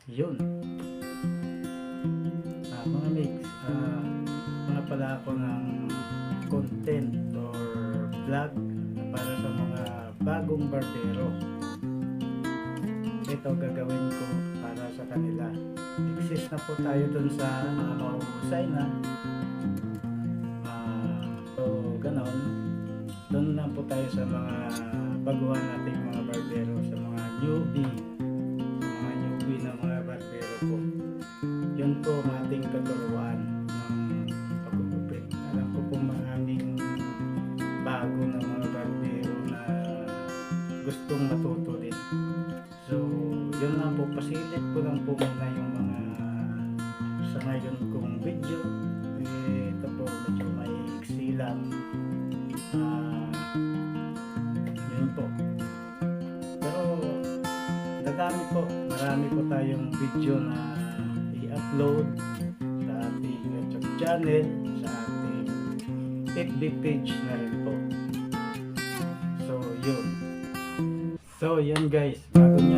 Yun. Mga mix, mga pala ako ng content or vlog para sa mga bagong barbero. Ito gagawin ko para sa kanila. Exist na po tayo dun sa mga mahuhusay na. So, ganon. Doon lang po tayo sa mga baguhan nating mga barbero, sa mga newbie na mga barbero po. Yun po ang ating tuturuan ng pagugupit. Alam ko po maraming bago na mga barbero na gustong matuto din. So, yun lang po, pasilip ko lang po muna yung mga sa ngayon kong video. Ito po, medyo may iksi lang. Yun po. Pero, marami po tayong video na i-upload sa ating YouTube channel, sa ating FB page na rin po. So, yun. So, yun guys, bago nyo